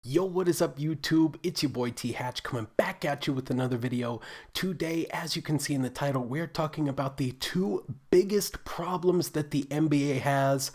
Yo, what is up, YouTube? It's your boy T Hatch coming back at you with another video. Today, as you can see in the title, we're talking about the two biggest problems that the NBA has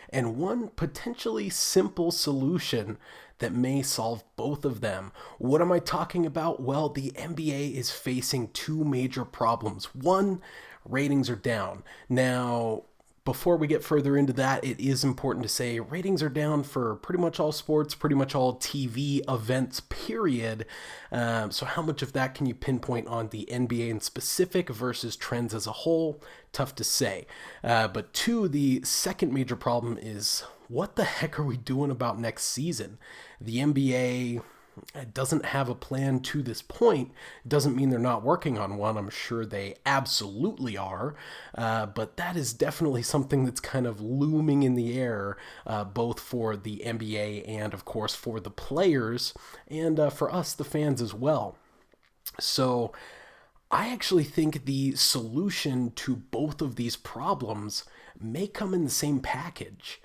and one potentially simple solution that may solve both of them. What am I talking about? Well, the NBA is facing two major problems. One, ratings are down. Now, before we get further into that, it is important to say ratings are down for pretty much all sports, pretty much all TV events, period. So, how much of that can you pinpoint on the NBA in specific versus trends as a whole? Tough to say. But two, the second major problem is what the heck are we doing about next season? The NBA doesn't have a plan to this point. Doesn't mean they're not working on one. I'm sure they absolutely are. But that is definitely something that's kind of looming in the air, both for the NBA and, of course, for the players and for us, the fans, as well. So I actually think the solution to both of these problems may come in the same package.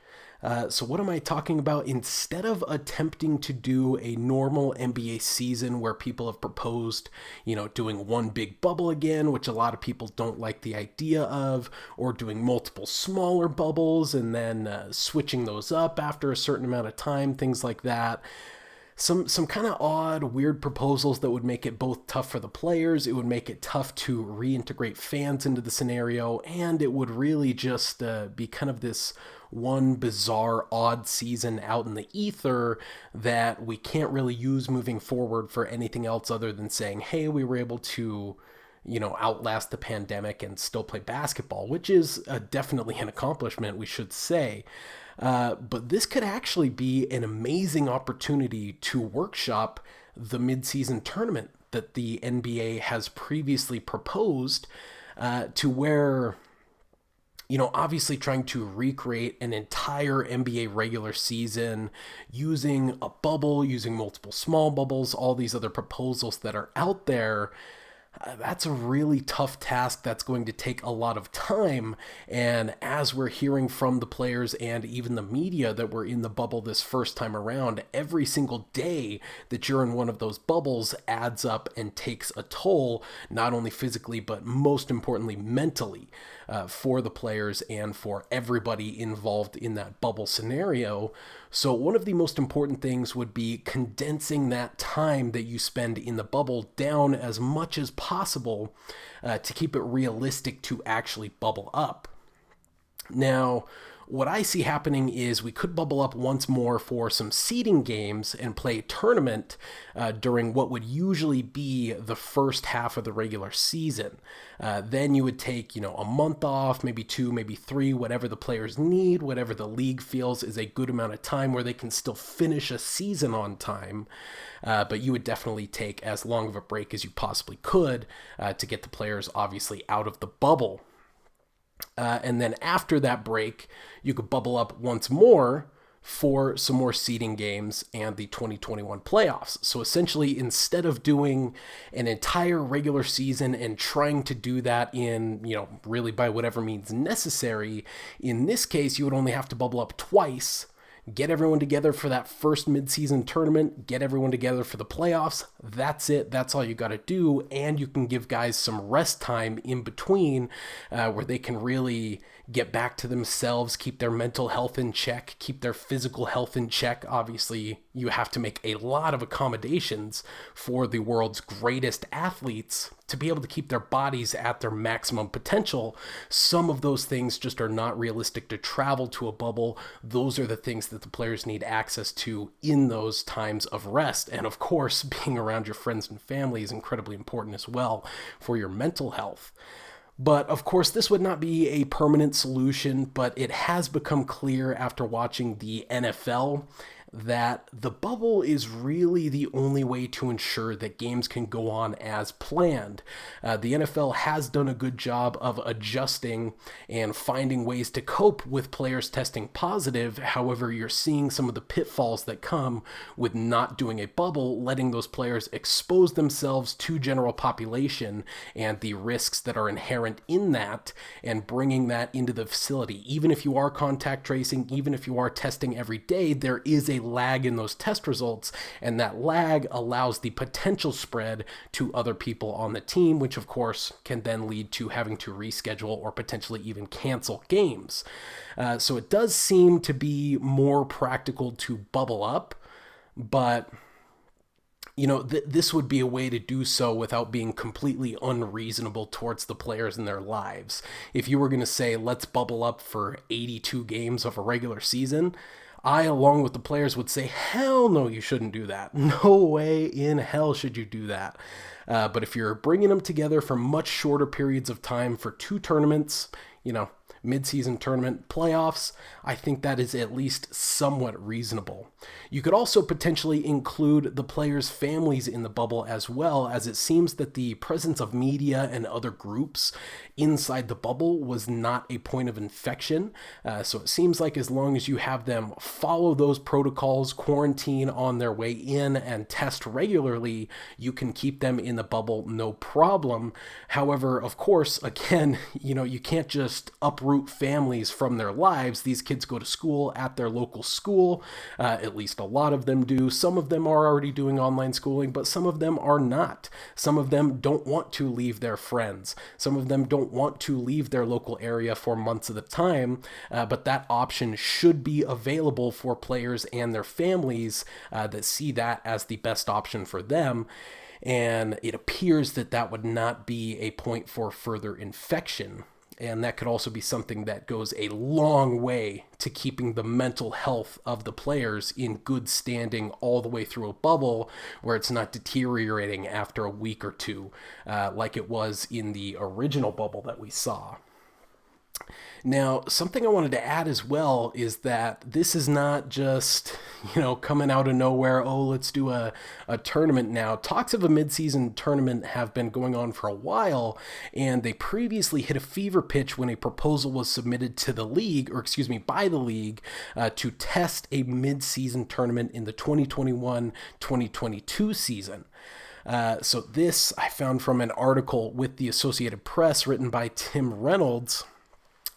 So, what am I talking about? Instead of attempting to do a normal NBA season where people have proposed, doing one big bubble again, which a lot of people don't like the idea of, or doing multiple smaller bubbles and then switching those up after a certain amount of time, things like that. Some kind of odd, weird proposals that would make it both tough for the players, it would make it tough to reintegrate fans into the scenario, and it would really just be kind of this one bizarre, odd season out in the ether that we can't really use moving forward for anything else other than saying, hey, we were able to outlast the pandemic and still play basketball, which is definitely an accomplishment, we should say. But this could actually be an amazing opportunity to workshop the midseason tournament that the NBA has previously proposed, to where, obviously trying to recreate an entire NBA regular season using a bubble, using multiple small bubbles, all these other proposals that are out there. That's a really tough task that's going to take a lot of time. And as we're hearing from the players and even the media that were in the bubble this first time around, every single day that you're in one of those bubbles adds up and takes a toll, not only physically, but most importantly, mentally, for the players and for everybody involved in that bubble scenario. So, one of the most important things would be condensing that time that you spend in the bubble down as much as possible, to keep it realistic to actually bubble up. Now, what I see happening is we could bubble up once more for some seeding games and play a tournament during what would usually be the first half of the regular season. Then you would take, a month off, maybe two, maybe three, whatever the players need, whatever the league feels is a good amount of time where they can still finish a season on time. But you would definitely take as long of a break as you possibly could to get the players obviously out of the bubble. And then after that break, you could bubble up once more for some more seeding games and the 2021 playoffs. So essentially, instead of doing an entire regular season and trying to do that in, really by whatever means necessary, in this case, you would only have to bubble up twice, get everyone together for that first midseason tournament, get everyone together for the playoffs. That's it. That's all you got to do. And you can give guys some rest time in between, where they can really get back to themselves, keep their mental health in check, keep their physical health in check. Obviously, you have to make a lot of accommodations for the world's greatest athletes to be able to keep their bodies at their maximum potential. Some of those things just are not realistic to travel to a bubble. Those are the things that the players need access to in those times of rest. And of course, being around your friends and family is incredibly important as well for your mental health. But of course, this would not be a permanent solution, but it has become clear after watching the NFL that the bubble is really the only way to ensure that games can go on as planned. The NFL has done a good job of adjusting and finding ways to cope with players testing positive. However, you're seeing some of the pitfalls that come with not doing a bubble, letting those players expose themselves to general population and the risks that are inherent in that, and bringing that into the facility. Even if you are contact tracing, even if you are testing every day, there is a lag in those test results, and that lag allows the potential spread to other people on the team, which of course can then lead to having to reschedule or potentially even cancel games. So it does seem to be more practical to bubble up, but this would be a way to do so without being completely unreasonable towards the players and their lives. If you were going to say, let's bubble up for 82 games of a regular season, I, along with the players, would say, hell no, you shouldn't do that. No way in hell should you do that. But if you're bringing them together for much shorter periods of time for 2 tournaments, mid-season tournament, playoffs, I think that is at least somewhat reasonable. You could also potentially include the players' families in the bubble as well, as it seems that the presence of media and other groups inside the bubble was not a point of infection. So it seems like as long as you have them follow those protocols, quarantine on their way in, and test regularly, you can keep them in the bubble no problem. However, of course, again, you can't just uproot families from their lives. These kids go to school at their local school. At least a lot of them do. Some of them are already doing online schooling, but some of them are not. Some of them don't want to leave their friends. Some of them don't want to leave their local area for months at a time, but that option should be available for players and their families that see that as the best option for them. And it appears that that would not be a point for further infection. And that could also be something that goes a long way to keeping the mental health of the players in good standing all the way through a bubble where it's not deteriorating after a week or two, like it was in the original bubble that we saw. Now, something I wanted to add as well is that this is not just, coming out of nowhere, oh, let's do a tournament now. Talks of a mid-season tournament have been going on for a while, and they previously hit a fever pitch when a proposal was submitted to the league, by the league, to test a mid-season tournament in the 2021-2022 season. So this I found from an article with the Associated Press written by Tim Reynolds.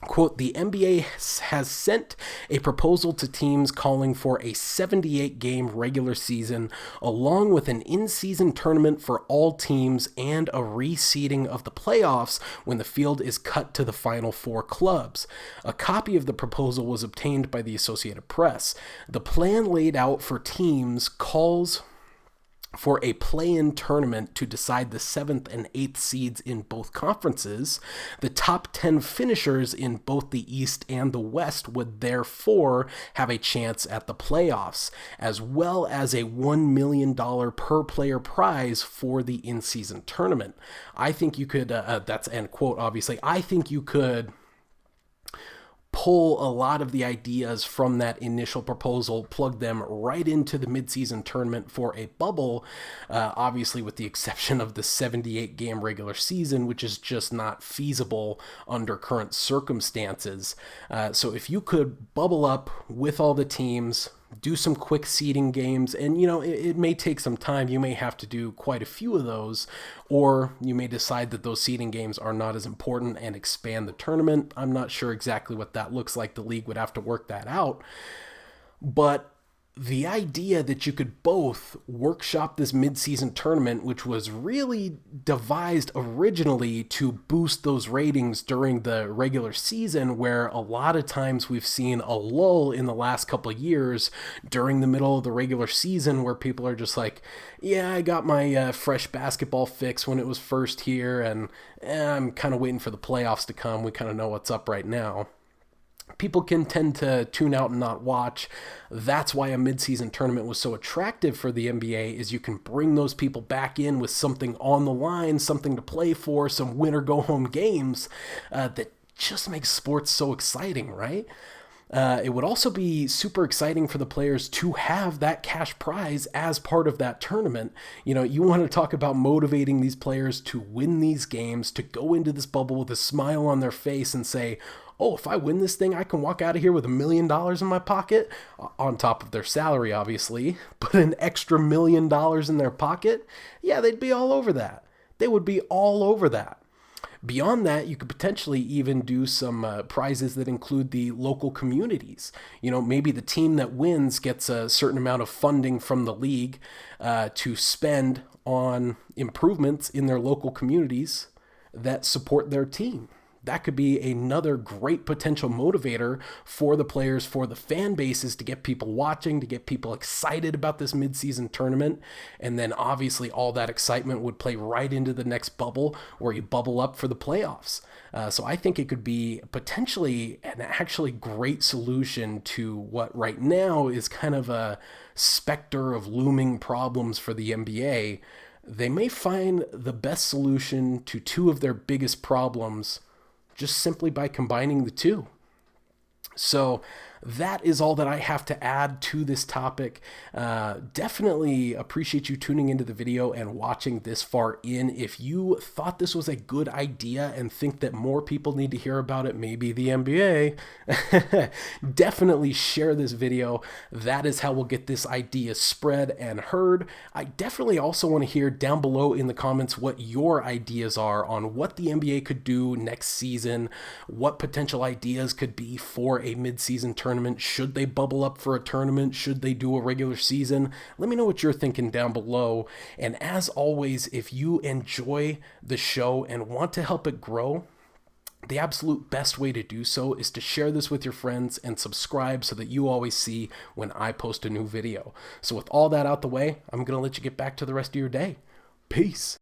Quote, the NBA has sent a proposal to teams calling for a 78-game regular season, along with an in-season tournament for all teams and a reseeding of the playoffs when the field is cut to the final 4 clubs. A copy of the proposal was obtained by the Associated Press. The plan laid out for teams calls for a play-in tournament to decide the 7th and 8th seeds in both conferences. The top 10 finishers in both the East and the West would therefore have a chance at the playoffs, as well as a $1 million per player prize for the in-season tournament. I think you could, that's end quote, obviously, I think you could pull a lot of the ideas from that initial proposal, plug them right into the midseason tournament for a bubble, obviously with the exception of the 78-game regular season, which is just not feasible under current circumstances. So if you could bubble up with all the teams, do some quick seeding games, and it may take some time. You may have to do quite a few of those, or you may decide that those seeding games are not as important and expand the tournament. I'm not sure exactly what that looks like. The league would have to work that out. But the idea that you could both workshop this mid-season tournament, which was really devised originally to boost those ratings during the regular season, where a lot of times we've seen a lull in the last couple of years during the middle of the regular season where people are just like, yeah, I got my fresh basketball fix when it was first here, and I'm kind of waiting for the playoffs to come. We kind of know what's up right now. People can tend to tune out and not watch. That's why a midseason tournament was so attractive for the NBA, is you can bring those people back in with something on the line, something to play for, some win-or-go-home games that just makes sports so exciting, right? It would also be super exciting for the players to have that cash prize as part of that tournament. You want to talk about motivating these players to win these games, to go into this bubble with a smile on their face and say, oh, if I win this thing, I can walk out of here with $1 million in my pocket, on top of their salary, obviously, but an extra $1 million in their pocket. Yeah, they'd be all over that. They would be all over that. Beyond that, you could potentially even do some prizes that include the local communities. You know, maybe the team that wins gets a certain amount of funding from the league to spend on improvements in their local communities that support their team. That could be another great potential motivator for the players, for the fan bases, to get people watching, to get people excited about this midseason tournament. And then obviously all that excitement would play right into the next bubble where you bubble up for the playoffs. So I think it could be potentially an actually great solution to what right now is kind of a specter of looming problems for the NBA. They may find the best solution to two of their biggest problems just simply by combining the two. So that is all that I have to add to this topic. Definitely appreciate you tuning into the video and watching this far in. If you thought this was a good idea and think that more people need to hear about it, maybe the NBA, definitely share this video. That is how we'll get this idea spread and heard. I definitely also want to hear down below in the comments what your ideas are on what the NBA could do next season, what potential ideas could be for a mid-season tournament. Should they bubble up for a tournament? Should they do a regular season? Let me know what you're thinking down below. And as always, if you enjoy the show and want to help it grow, the absolute best way to do so is to share this with your friends and subscribe so that you always see when I post a new video. So with all that out the way, I'm going to let you get back to the rest of your day. Peace.